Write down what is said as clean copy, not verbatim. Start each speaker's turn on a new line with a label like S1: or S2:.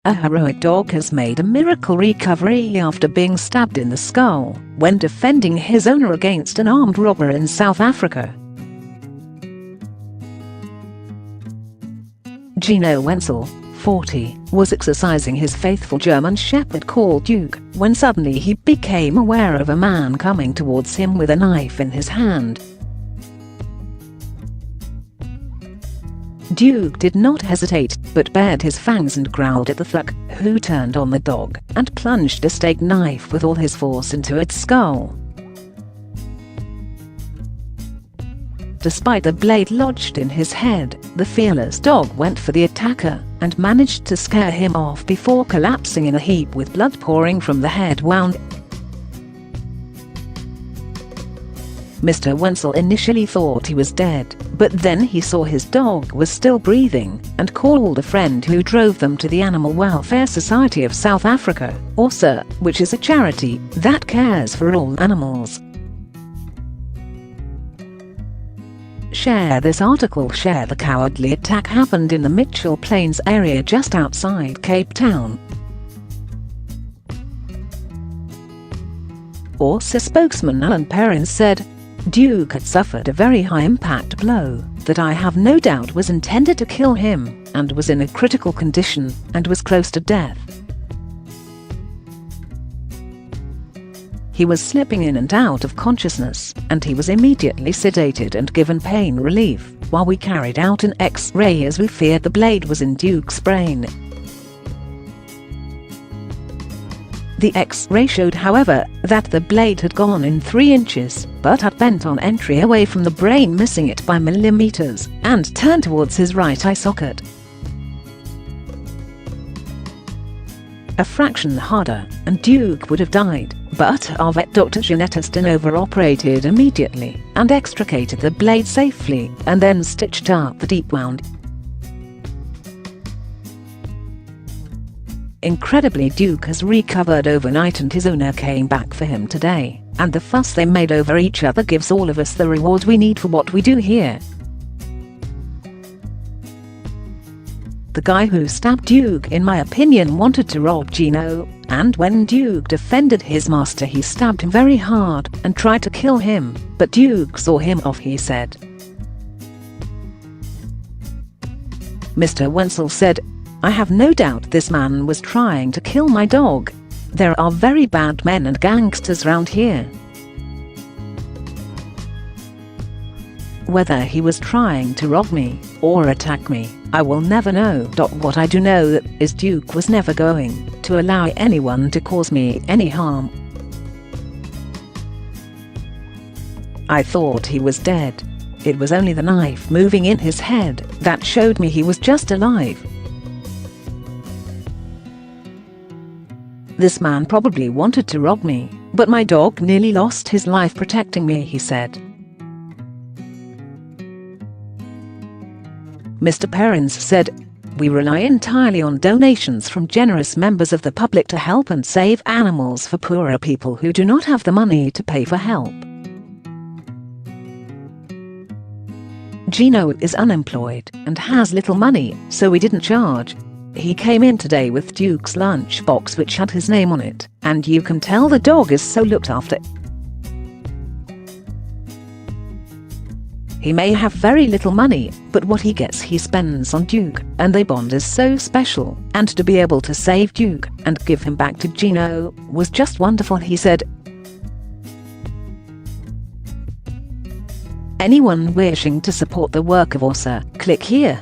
S1: A heroic dog has made a miracle recovery after being stabbed in the skull when defending his owner against an armed robber in South Africa. Gino Wenzel, 40, was exercising his faithful German Shepherd called Duke when suddenly he became aware of a man coming towards him with a knife in his hand. Duke did not hesitate, but bared his fangs and growled at the thug, who turned on the dog and plunged a steak knife with all his force into its skull. Despite the blade lodged in his head, the fearless dog went for the attacker and managed to scare him off before collapsing in a heap with blood pouring from the head wound. Mr. Wenzel initially thought he was dead, but then he saw his dog was still breathing and called a friend who drove them to the Animal Welfare Society of South Africa, ORSA, which is a charity that cares for all animals. Share this article. Share the cowardly attack happened in the Mitchell Plains area just outside Cape Town. ORSA spokesman Alan Perrins said, Duke had suffered a very high-impact blow that I have no doubt was intended to kill him, and was in a critical condition and was close to death. He was slipping in and out of consciousness, and he was immediately sedated and given pain relief while we carried out an X-ray as we feared the blade was in Duke's brain. The X-ray showed, however, that the blade had gone in 3 inches, but had bent on entry away from the brain, missing it by millimeters, and turned towards his right eye socket. A fraction harder, and Duke would have died, but our vet Dr. Janetta Stanova operated immediately and extricated the blade safely, and then stitched up the deep wound. Incredibly, Duke has recovered overnight and his owner came back for him today, and the fuss they made over each other gives all of us the reward we need for what we do here. The guy who stabbed Duke, in my opinion, wanted to rob Gino, and when Duke defended his master he stabbed him very hard and tried to kill him, but Duke saw him off, he said. Mr. Wenzel said, I have no doubt this man was trying to kill my dog. There are very bad men and gangsters round here. Whether he was trying to rob me or attack me, I will never know. What I do know is Duke was never going to allow anyone to cause me any harm. I thought he was dead. It was only the knife moving in his head that showed me he was just alive. This man probably wanted to rob me, but my dog nearly lost his life protecting me, he said. Mr. Perrins said, we rely entirely on donations from generous members of the public to help and save animals for poorer people who do not have the money to pay for help. Gino is unemployed and has little money, so we didn't charge. He came in today with Duke's lunchbox which had his name on it, and you can tell the dog is so looked after. He may have very little money, but what he gets he spends on Duke, and the bond is so special, and to be able to save Duke and give him back to Gino was just wonderful, he said. Anyone wishing to support the work of ORSA, click here.